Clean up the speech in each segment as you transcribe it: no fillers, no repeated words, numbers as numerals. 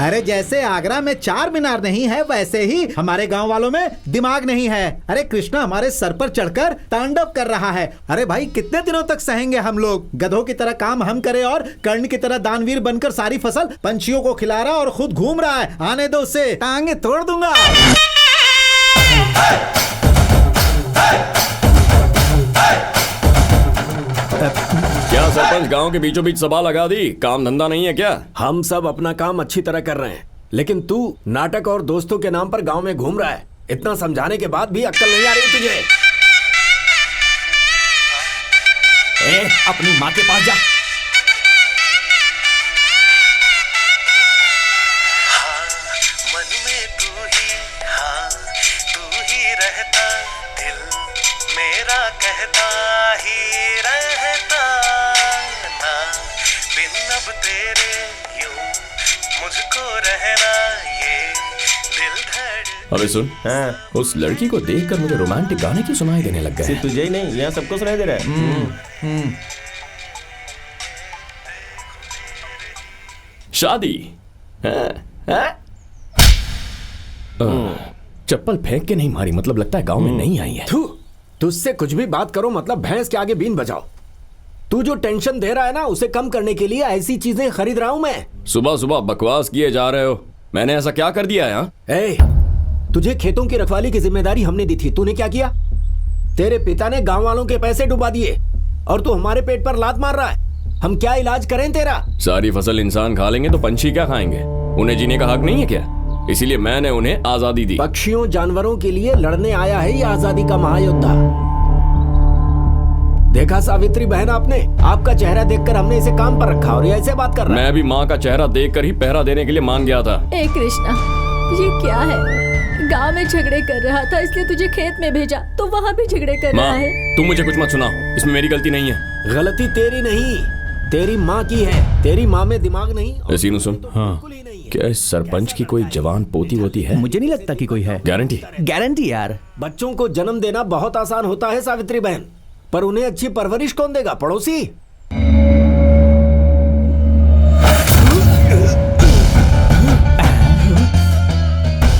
अरे जैसे आगरा में 4 मीनार नहीं है, वैसे ही हमारे गांव वालों में दिमाग नहीं है। अरे कृष्णा हमारे सर पर चढ़कर तांडव कर रहा है। अरे भाई कितने दिनों तक सहेंगे हम लोग? गधों की तरह काम हम करें और कर्ण की तरह दानवीर बनकर सारी फसल पंछियों को खिला रहा और खुद घूम रहा है। आने दो उसे, टांगे तोड़ दूंगा। क्या सरपंच गांव के बीचों बीच सभा लगा दी? काम धंधा नहीं है क्या? हम सब अपना काम अच्छी तरह कर रहे हैं, लेकिन तू नाटक और दोस्तों के नाम पर गांव में घूम रहा है। इतना समझाने के बाद भी अक्ल नहीं आ रही तुझे। अपनी माँ के पास जा। मन में तू ही रहता, दिल मेरा कहता ही रहता ना, बिन अब तेरे यूं मुझको रहना, ये दिल धड़। अबे सुन, उस लड़की को देखकर मुझे रोमांटिक गाने की सुनाई देने लग गए। सिर्फ तुझे ही नहीं, यहाँ सबको सुनाई दे रहा है। शादी चप्पल फेंक के नहीं मारी, मतलब लगता है गांव में नहीं आई है। तुझसे कुछ भी बात करो मतलब भैंस के आगे बीन बजाओ। तू जो टेंशन दे रहा है ना, उसे कम करने के लिए ऐसी चीजें खरीद रहा हूं मैं। सुबह सुबह बकवास किए जा रहे हो। मैंने ऐसा क्या कर दिया है? तुझे खेतों की रखवाली की जिम्मेदारी हमने दी थी, तूने क्या किया? तेरे पिता ने गांव वालों के पैसे डुबा दिए और तू हमारे पेट पर लात मार रहा है। हम क्या इलाज करें तेरा? सारी फसल इंसान खा लेंगे तो पंछी क्या खाएंगे? उन्हें जीने का हक नहीं है क्या? इसीलिए मैंने उन्हें आजादी दी। पक्षियों जानवरों के लिए लड़ने आया है ये आजादी का महायोद्धा। देखा सावित्री बहन आपने? आपका चेहरा देखकर हमने इसे काम पर रखा और ये ऐसे बात कर रहा है। मैं भी माँ का चेहरा देखकर ही पहरा देने के लिए मान गया था। ए कृष्णा, ये क्या है? गांव में झगड़े कर रहा था इसलिए तुझे खेत में भेजा, तो वहाँ भी झगड़े कर रहा है। तुम मुझे कुछ मत सुनाओ, इसमें मेरी गलती नहीं है। गलती तेरी नहीं, तेरी माँ की है। तेरी माँ में दिमाग नहीं। सीनू सुन, क्या इस सरपंच की कोई जवान पोती वोती है? मुझे नहीं लगता कि कोई है। गारंटी यार। बच्चों को जन्म देना बहुत आसान होता है सावित्री बहन, पर उन्हें अच्छी परवरिश कौन देगा? पड़ोसी।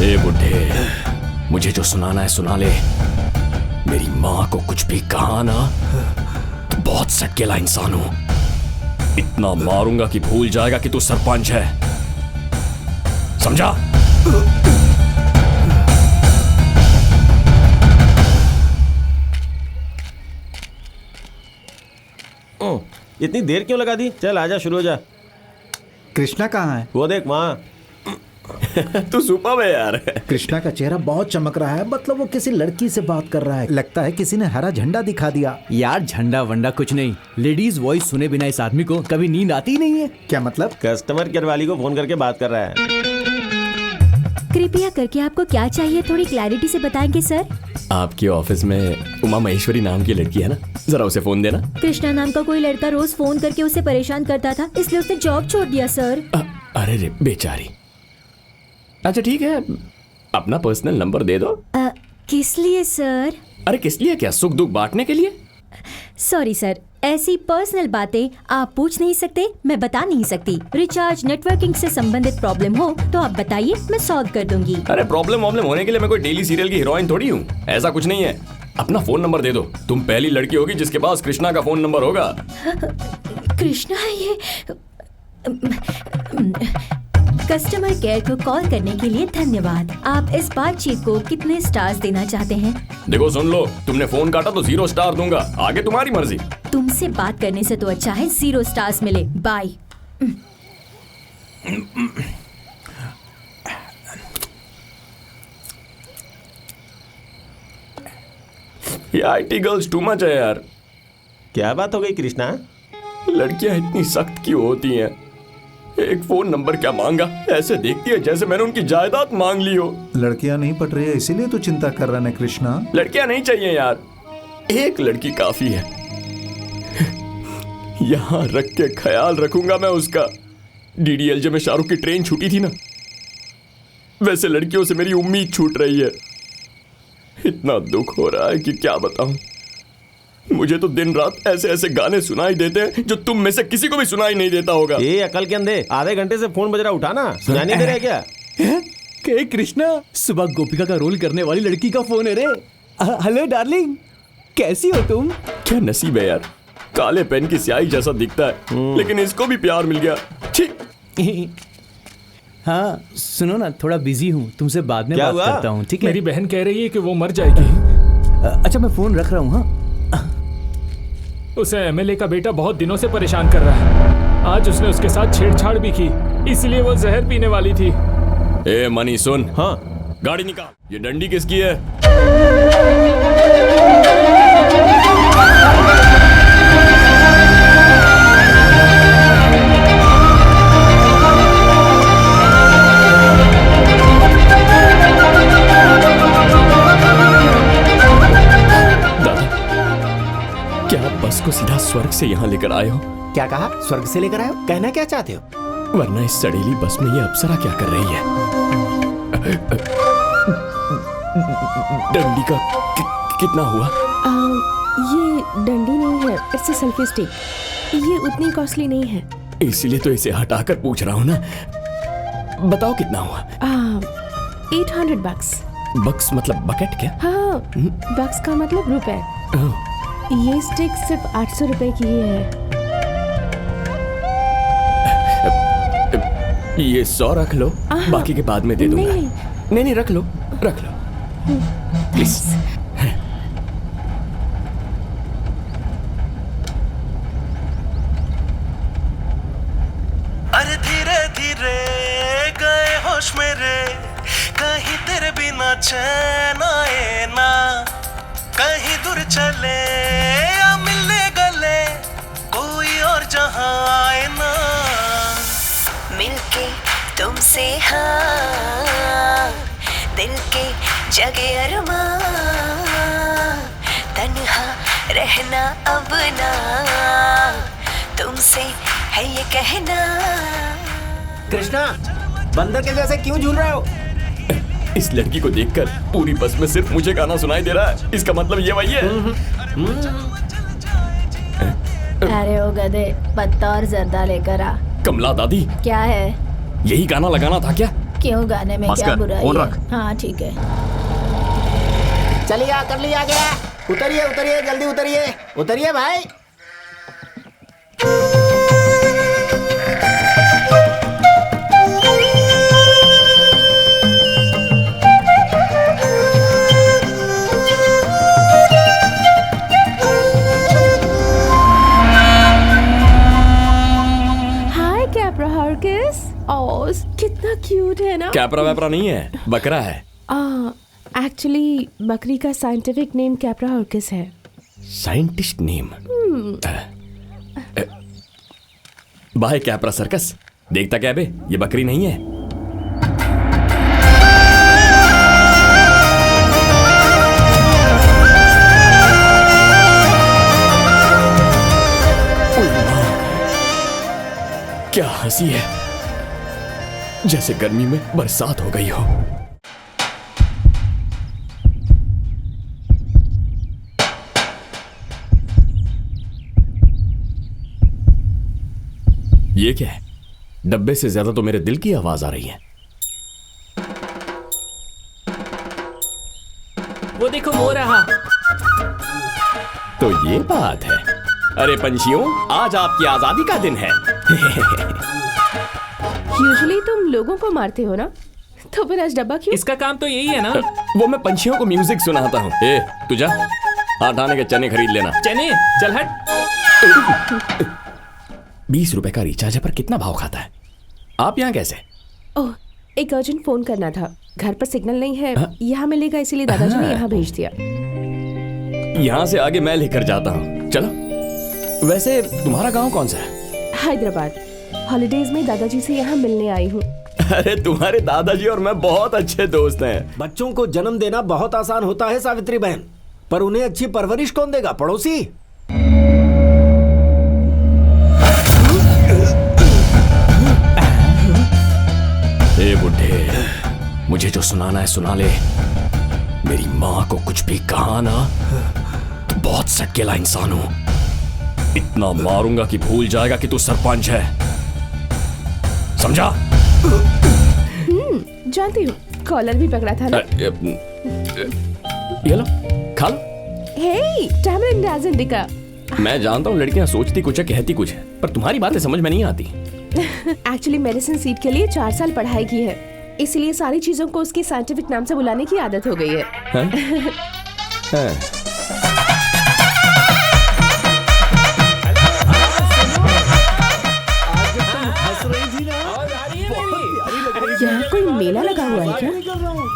ए बुड्ढे, मुझे जो सुनाना है सुना ले। मेरी माँ को कुछ भी कहा ना तो बहुत सटकेला इंसान हूं। इतना मारूंगा कि भूल जाएगा कि तू सरपंच है, समझा? इतनी देर क्यों लगा दी? चल आजा, शुरू हो जा। कृष्णा कहाँ है? वो देख वहाँ। तू सुपर है यार। कृष्णा का चेहरा बहुत चमक रहा है, मतलब वो किसी लड़की से बात कर रहा है। लगता है किसी ने हरा झंडा दिखा दिया। यार झंडा वंडा कुछ नहीं, लेडीज वॉइस सुने बिना इस आदमी को कभी नींद आती ही नहीं है। क्या मतलब? कस्टमर केयर वाली को फोन करके बात कर रहा है। कृपया करके आपको क्या चाहिए थोड़ी क्लैरिटी से बताएंगे सर? आपके ऑफिस में उमा महेश्वरी नाम की लड़की है ना, जरा उसे फोन देना। कृष्णा नाम का कोई लड़का रोज फोन करके उसे परेशान करता था, इसलिए उसने जॉब छोड़ दिया सर। अरे रे बेचारी। अच्छा ठीक है, अपना पर्सनल नंबर दे दो। किस लिए सर? अरे किस लिए क्या, सुख दुख बांटने के लिए। सॉरी सर, ऐसी पर्सनल बातें आप पूछ नहीं सकते, मैं बता नहीं सकती। रिचार्ज नेटवर्किंग से संबंधित प्रॉब्लम हो तो आप बताइए, मैं सॉल्व कर दूंगी। अरे प्रॉब्लम होने के लिए मैं कोई डेली सीरियल की हीरोइन थोड़ी हूँ, ऐसा कुछ नहीं है। अपना फोन नंबर दे दो। तुम पहली लड़की होगी जिसके पास कृष्णा का फोन नंबर होगा। कृष्णा है ये। कस्टमर केयर को कॉल करने के लिए धन्यवाद। आप इस बातचीत को कितने स्टार्स देना चाहते हैं? देखो सुन लो, तुमने फोन काटा तो 0 स्टार दूंगा, आगे तुम्हारी मर्जी। तुमसे बात करने से तो अच्छा है 0 स्टार्स मिले। बाय। ये IT गर्ल्स टू मच है यार। क्या बात हो गई कृष्णा? लड़कियां इतनी सख्त क्यों होती हैं? एक फोन नंबर क्या मांगा, ऐसे देखती है जैसे मैंने उनकी जायदाद मांग ली हो। लड़कियां नहीं पट रही है इसीलिए तो चिंता कर रहा है कृष्णा। लड़कियां नहीं चाहिए यार, एक लड़की काफी है। यहां रख के ख्याल रखूंगा मैं उसका। DDLJ में शाहरुख की ट्रेन छूटी थी ना, वैसे लड़कियों से मेरी उम्मीद छूट रही है। इतना दुख हो रहा है कि क्या बताऊं। मुझे तो दिन रात ऐसे ऐसे गाने सुनाई देते हैं जो तुम में से किसी को भी सुनाई नहीं देता होगा। ये अकल के अंधे, आधे घंटे से फोन बज रहा, उठाना, सुनाई नहीं दे रहा है क्या? के कृष्णा, सुबह गोपिका का रोल करने वाली लड़की का फोन है रे। हेलो डार्लिंग, कैसी हो तुम? क्या नसीब है यार, काले पेन की स्याही जैसा दिखता है लेकिन इसको भी प्यार मिल गया। ठीक। हाँ सुनो ना, थोड़ा बिजी हूँ, तुमसे बाद में बात करता हूँ, ठीक है? मेरी बहन कह रही है कि वो मर जाएगी। अच्छा मैं फोन रख रहा हूँ। हाँ उसे एमएलए का बेटा बहुत दिनों से परेशान कर रहा है। आज उसने उसके साथ छेड़छाड़ भी की, इसलिए वो जहर पीने वाली थी। ए मनी सुन, हाँ गाड़ी निकाल। ये डंडी किसकी है? क्या आप बस को सीधा स्वर्ग से यहाँ लेकर आए हो? क्या कहा? स्वर्ग से लेकर आए हो? कहना क्या चाहते हो? वरना इस सड़ेली बस में ये अप्सरा क्या कर रही है? डंडी का कितना हुआ? ये डंडी नहीं है, इट्स अ सेल्फी स्टिक। ये उतनी कॉस्टली नहीं है। इसीलिए तो इसे हटाकर पूछ रहा हूँ ना। बताओ कितना हुआ? 800 bucks। बक्स मतलब बकेट क्या? हाँ, बक्स का मतलब रुपए। ये स्टिक सिर्फ 800 रुपए की ही है। ये 100 रख लो, बाकी के बाद में दे दूंगा। नहीं रख लो प्लीज। अरे धीरे धीरे गए होश मेरे, कहीं तेरे बिना चैन आए ना, कहीं दूर चले या मिलने गले, कोई और जहां आए ना, मिलके तुमसे हाँ, दिल के जगे अरमां, तन्हा रहना अब ना, तुमसे है ये कहना। कृष्णा, बंदर के जैसे क्यों झूल रहे हो? इस लड़की को देखकर पूरी बस में सिर्फ मुझे गाना सुनाई दे रहा है। इसका मतलब ये वही है। अरे ओ गधे, पत्ता और जर्दा लेकर आ। कमला दादी, क्या है? यही गाना लगाना था क्या? क्यों, गाने में क्या बुराई है? हाँ ठीक है। चलिए कर लिया गया। उतरिए जल्दी उतरिए भाई। कितना क्यूट है ना? कैपरा वैपरा नहीं है, बकरा है। एक्चुअली बकरी का साइंटिफिक नेम कैपरा हॉर्किस है। Scientist name? बाय कैपरा सर्कस। देखता क्या बे, ये बकरी नहीं है। क्या हंसी है, जैसे गर्मी में बरसात हो गई हो। ये क्या है? डब्बे से ज्यादा तो मेरे दिल की आवाज आ रही है। वो देखो वो रहा। तो ये बात है। अरे पंछियों, आज आपकी आजादी का दिन है। यूजुअली तुम लोगों को मारते हो ना, तो फिर आज डब्बा क्यों? इसका काम तो यही है ना। वो मैं पंछियों को म्यूजिक सुनाता हूँ। ए तू जा, हाथ आने के चने खरीद लेना। चने? चल हट। 20 रुपए का रिचार्ज पर कितना भाव खाता है? आप यहाँ कैसे? ओह, एक अर्जेंट फोन करना था। घर पर सिग्नल नहीं है, यहाँ मिलेगा, इसीलिए दादाजी ने यहाँ भेज दिया। यहाँ से आगे मैं लेकर जाता हूँ, चलो। वैसे तुम्हारा गांव कौन सा है? हैदराबाद। हॉलिडेज में दादाजी से यहाँ मिलने आई हूँ। अरे तुम्हारे दादाजी और मैं बहुत अच्छे दोस्त हैं। बच्चों को जन्म देना बहुत आसान होता है सावित्री बहन, पर उन्हें अच्छी परवरिश कौन देगा? पड़ोसी। ए बुड्ढे, मुझे जो सुनाना है सुना ले। मेरी माँ को कुछ भी कहा ना तो बहुत सकेला इंसान हूं। इतना मारूंगा कि भूल जाएगा कि तू सरपंच है, समझा? जानती हूँ, कॉलर भी पकड़ा था ना। ये लो, खा लो। हे, टैमरिंड एज इंडिका। मैं जानता हूँ लड़कियां सोचती कुछ है, कहती कुछ है, पर तुम्हारी बातें समझ में नहीं आती। एक्चुअली मेडिसिन सीट के लिए 4 साल पढ़ाई की है, इसलिए सारी चीजों को उसके साइंटिफिक नाम से बुलाने की आदत हो गई है। यहाँ कोई मेला लगा हुआ है क्या?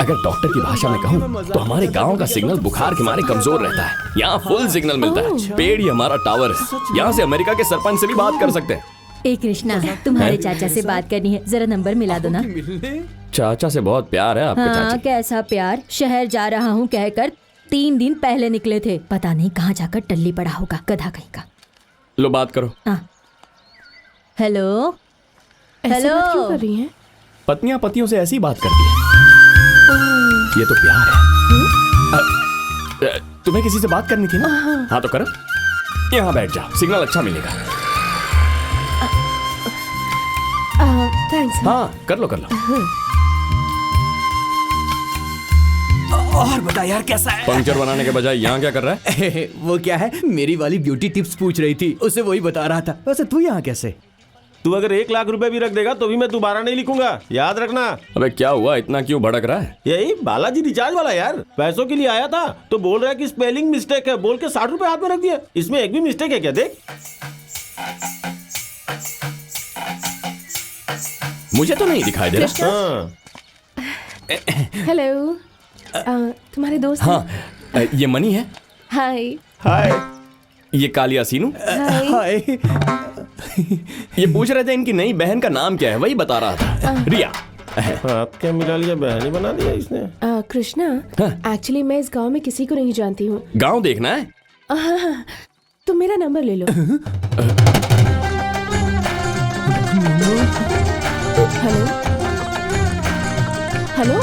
अगर डॉक्टर की भाषा में कहूँ तो हमारे गांव का सिग्नल बुखार के मारे कमजोर रहता है। यहाँ फुल सिग्नल मिलता है, पेड़ ही हमारा टावर है। यहाँ से अमेरिका के सरपंच से भी बात कर सकते हैं। ए कृष्णा, तुम्हारे चाचा से बात करनी है, जरा नंबर मिला दो ना। चाचा से बहुत प्यार है आपके? हाँ, चाची कैसा प्यार? शहर जा रहा हूँ कहकर 3 दिन पहले निकले थे, पता नहीं कहाँ जाकर टल्ली पड़ा होगा, गधा कहीं का। लो बात करो। हेलो ऐसी बात क्यों कर रही हैं? पत्नियां पतियों से ऐसी बात करती हैं। ये तो प्यार है। तुम्हें किसी से बात करनी थी ना? हाँ तो करो, यहाँ बैठ जाओ, सिग्नल अच्छा मिलेगा। थैंक्स। हाँ कर लो कर लो। और बता यार, कैसा है? पंक्चर बनाने के बजाय यहाँ क्या कर रहा है? वो क्या है, मेरी वाली ब्यूटी टिप्स पूछ रही थी, उसे वही बता रहा था। वैसे तू यहाँ कैसे? तू अगर 1 लाख रुपए भी रख देगा तो भी मैं दोबारा नहीं लिखूंगा, याद रखना। अबे क्या हुआ, इतना क्यों भड़क रहा है? यही बालाजी रिचार्ज वाला यार, पैसों के लिए आया था तो बोल रहा है कि स्पेलिंग मिस्टेक है, बोल के 60 रुपए हाथ में रख दिया। इसमें एक भी मिस्टेक है क्या? देख। मुझे तो नहीं दिखाई दे रहा। हेलो, तुम्हारे दोस्त? हाँ, ये मनी है। हाय। हाय। ये कालिया सीनू। हाय। ये पूछ रहे थे इनकी नई बहन का नाम क्या है, वही बता रहा था। रिया। हाथ क्या मिला लिया, बहन ही बना दिया इसने। कृष्णा, एक्चुअली मैं इस गांव में किसी को नहीं जानती हूँ। गांव देखना है? तुम मेरा नंबर ले लो। हेलो हेलो,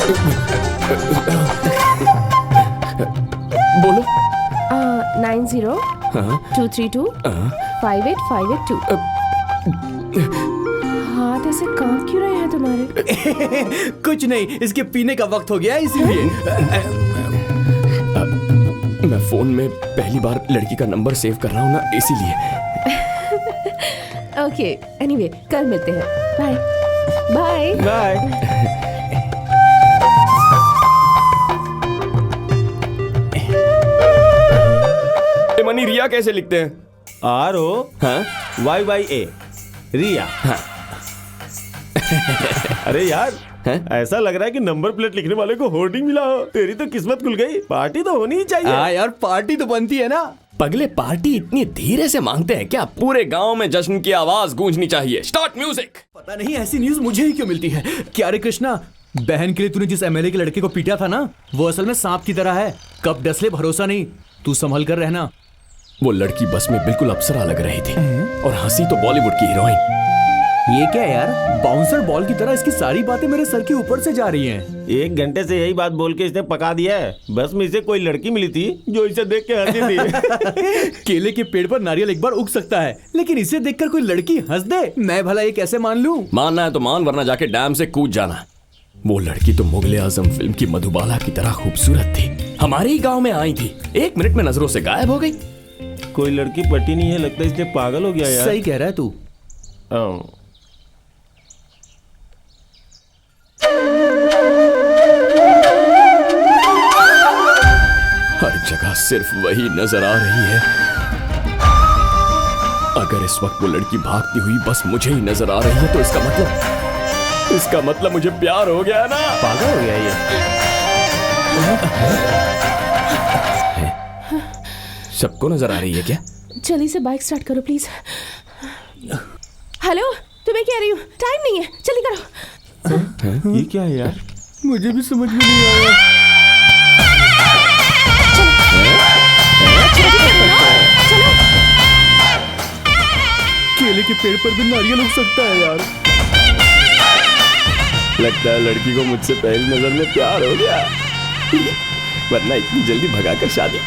बोलो। 90-232-58582। हाथ ऐसे कांप क्यों रहे हैं तुम्हारे? कुछ नहीं, इसके पीने का वक्त हो गया इसीलिए। मैं फोन में पहली बार लड़की का नंबर सेव कर रहा हूँ ना, इसीलिए। ओके, एनीवे कल मिलते हैं। Bye bye bye. मनी रिया कैसे लिखते हैं? ROYYA, रिया। हाँ। अरे यार, ऐसा लग रहा है कि नंबर प्लेट लिखने वाले को होर्डिंग मिला हो। तेरी तो किस्मत खुल गई, पार्टी तो होनी ही चाहिए। हाँ यार, पार्टी तो बनती है ना। पगले पार्टी इतनी धीरे से मांगते हैं क्या? पूरे गांव में जश्न की आवाज गूंजनी चाहिए। Start music. पता नहीं ऐसी न्यूज मुझे ही क्यों मिलती है। क्या रे कृष्णा, बहन के लिए तूने जिस एमएलए के लड़के को पीटा था ना, वो असल में सांप की तरह है, कब डसले भरोसा नहीं। तू संभल कर रहना। वो लड़की बस में बिल्कुल अप्सरा लग रही थी और हंसी तो बॉलीवुड की हीरोइन। ये क्या यार, बाउंसर बॉल की तरह इसकी सारी बातें मेरे सर के ऊपर से जा रही हैं। 1 घंटे से यही बात बोल के इसने पका दिया है। बस में इसे कोई लड़की मिली थी जो इसे देख के हंसी थी। केले के पेड़ पर नारियल एक बार उग सकता है, लेकिन इसे देखकर कोई लड़की हंस दे, मैं भला ये कैसे मान लूं? मानना है तो मान, वरना जाके डैम से कूद जाना। वो लड़की तो मुगले आजम फिल्म की मधुबाला की तरह खूबसूरत थी, हमारे ही गांव में आई थी, 1 मिनट में नजरों से गायब हो गई। कोई लड़की पटी नहीं है, लगता है इसलिए पागल हो गया यार। सही कह रहा है तू। हर जगह सिर्फ वही नजर आ रही है। अगर इस वक्त वो लड़की भागती हुई बस मुझे ही नजर आ रही है तो इसका मतलब मुझे प्यार हो गया ना। पागल हो गया ये। सबको नजर आ रही है क्या? जल्दी से बाइक स्टार्ट करो प्लीज। हेलो, तुम्हें कह रही हूँ, टाइम नहीं है, जल्दी करो। ये क्या है यार? मुझे भी समझ में नहीं आया। चलो। केले के पेड़ पर भी नारियल उग सकता है यार। लगता है लड़की को मुझसे पहली नजर में प्यार हो गया, वरना इतनी जल्दी भगाकर शादी।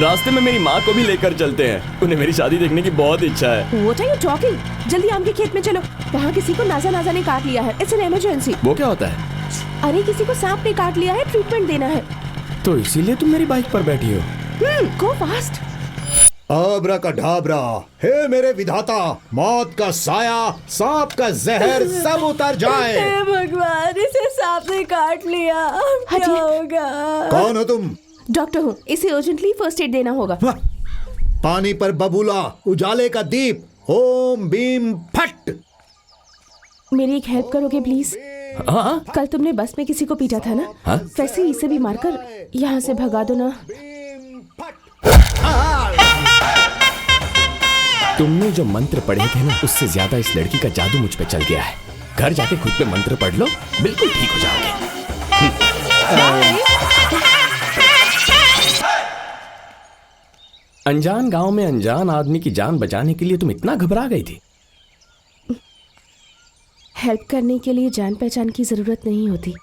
रास्ते में मेरी माँ को भी लेकर चलते हैं, उन्हें मेरी शादी देखने की बहुत इच्छा है। What are you talking? जल्दी आम के खेत में चलो, वहाँ किसी को नाजा ने काट लिया है। It's an emergency। वो क्या होता है? अरे किसी को सांप ने काट लिया है, ट्रीटमेंट देना है। तो इसीलिए तुम मेरी बाइक पर बैठी हो। Go fast। अब्राकडाब्रा, हे मेरे विधाता, मौत का साया, सांप का जहर सब उतर जाए। हे भगवान, इसे सांप ने काट लिया, अब क्या होगा? कौन हो तुम? डॉक्टर हूँ, इसे अर्जेंटली फर्स्ट एड देना होगा। पानी पर बबूला, उजाले का दीप, ओम बीम फट। मेरी एक हेल्प करोगे प्लीज? हाँ? कल तुमने बस में किसी को पीटा था ना? हाँ? वैसे इसे भी मारकर यहाँ से भगा दो ना। तुमने जो मंत्र पढ़े थे ना, उससे ज्यादा इस लड़की का जादू मुझ पे चल गया है। घर जाके खुद पे मंत्र पढ़ लो, बिल्कुल ठीक हो जाओगे। अनजान गांव में अनजान आदमी की जान बचाने के लिए तुम इतना घबरा गई थी? हेल्प करने के लिए जान पहचान की जरूरत नहीं होती।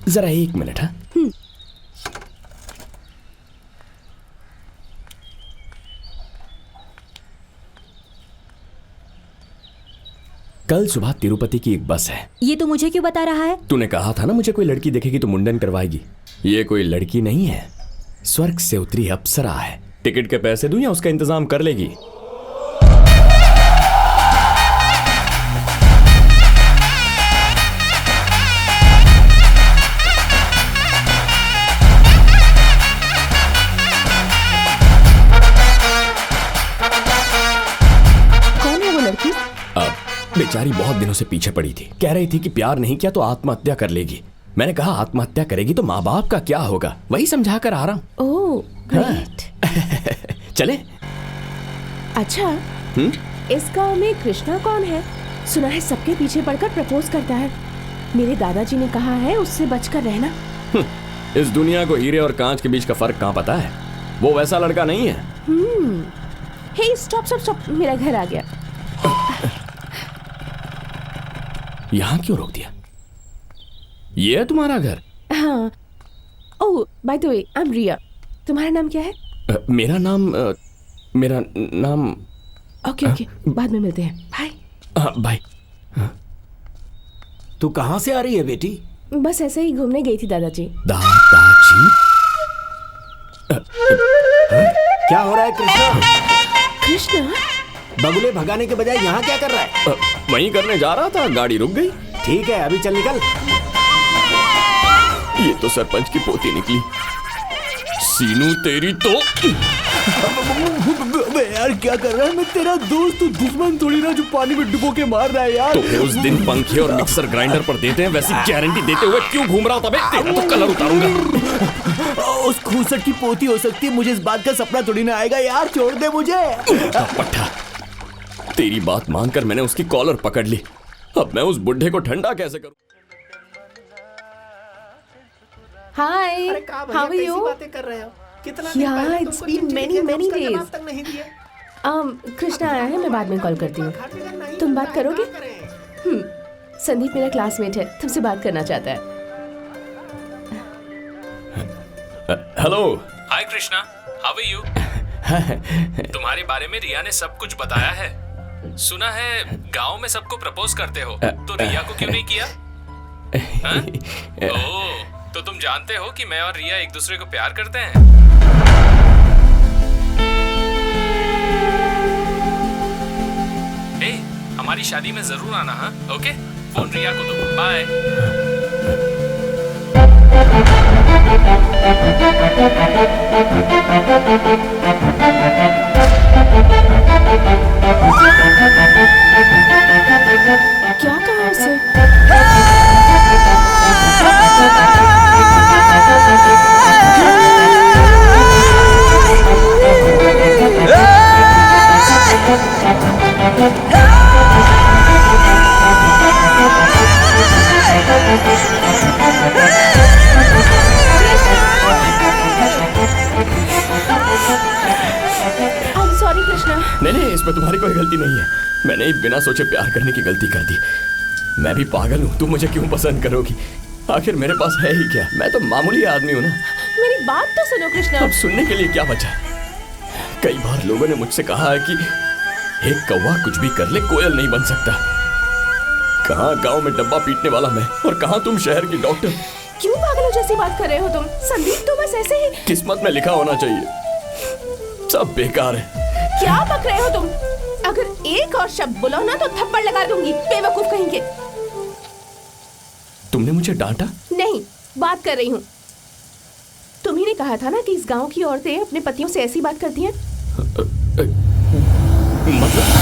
जरा 1 मिनट। हाँ, कल सुबह तिरुपति की एक बस है। ये तो मुझे क्यों बता रहा है? तूने कहा था ना मुझे कोई लड़की देखेगी तो मुंडन करवाएगी। ये कोई लड़की नहीं है, स्वर्ग से उतरी अप्सरा है। टिकट के पैसे दूं या उसका इंतजाम कर लेगी? बेचारी बहुत दिनों से पीछे पड़ी थी, कह रही थी कि प्यार नहीं किया तो आत्महत्या कर लेगी। मैंने कहा आत्महत्या करेगी तो माँ बाप का क्या होगा, वही समझा कर आ रहा हूँ। Oh great. चले? अच्छा, इस गांव में कृष्णा कौन है? सुना है सबके पीछे पड़कर प्रपोज करता है। मेरे दादाजी ने कहा है उससे बचकर रहना। इस दुनिया को हीरे और कांच के बीच का फर्क कहाँ पता है? वो वैसा लड़का नहीं है। हे स्टॉप स्टॉप स्टॉप, मेरा घर आ गया। यहाँ क्यों रोक दिया? ये है तुम्हारा घर? हाँ। Oh by the way, I am Riya. तुम्हारा नाम क्या है? मेरा नाम ओके ओके, बाद में मिलते हैं। बाय। बाय। तू कहाँ से आ रही है बेटी? बस ऐसे ही घूमने गई थी दादाजी। दादाजी? क्या हो रहा है कृष्णा? कृष्णा बगुले भगाने के बजाय यहाँ क्या कर रहा है? वहीं करने जा रहा था, गाड़ी रुक गई। ठीक है, अभी चल निकल। ये तो सरपंच की पोती निकली। सीनू तेरी तो। यार क्या कर रहा है? मैं तेरा दोस्त, तू दुश्मन थोड़ी ना जो पानी में डुबो के मार रहा है यार। तो फिर उस दिन पंखे और मिक्सर ग्राइंडर पर देते हैं, वैसी गारंटी देते हुए क्यों घूम रहा था? तेरा तो कलर उतारूंगा। उस खूसट की पोती हो सकती है, मुझे इस बात का सपना थोड़ी ना आएगा यार। छोड़ दे मुझे। पट्टा, तेरी बात मानकर मैंने उसकी कॉलर पकड़ ली। अब मैं उस बुढ़े को ठंडा कैसे करूं? Hi, how are you? बातें कर रहे हो? कितना यार it's been many many days. नहीं दिया। कृष्णा आया है, मैं बाद में कॉल करती हूँ। तुम बात करोगे? संदीप मेरा क्लासमेट है, तुमसे बात करना चाहता है। Hello. Hi Krishna, how are you? तुम्हारे बारे में रिया ने सब कुछ बताया है। सुना है गांव में सबको प्रपोज करते हो, तो रिया को क्यों नहीं किया? ओह, तो तुम जानते हो कि मैं और रिया एक दूसरे को प्यार करते हैं। ए, हमारी शादी में जरूर आना। हाँ ओके, फोन रिया को दो। बाय। क्या कहा उसे? Hey! इसमें तुम्हारी कोई गलती नहीं है। मैंने ही बिना सोचे प्यार करने की गलती कर दी। मैं भी पागल हूँ, तुम मुझे क्यों पसंद करोगी? आखिर मेरे पास है ही क्या? मैं तो मामूली आदमी हूँ ना। मेरी बात तो सुनो कृष्णा। अब सुनने के लिए क्या बचा है? कई बार लोगों ने मुझसे कहा है कि एक कौवा कुछ भी कर ले, कोयल नहीं बन सकता। कहाँ गांव में डब्बा पीटने वाला मैं और कहाँ तुम शहर की डॉक्टर। क्यों पागलों जैसी बात कर रहे हो तुम? संदीप तो बस ऐसे ही। किस्मत में लिखा होना चाहिए, सब बेकार है। क्या बक रहे हो तुम? अगर एक और शब्द बोलो ना तो थप्पड़ लगा दूंगी, बेवकूफ कहेंगे। तुमने मुझे डांटा? नहीं, बात कर रही हूँ। तुम्ही ने कहा था ना कि इस गांव की औरतें अपने पतियों से ऐसी बात करती हैं। मतलब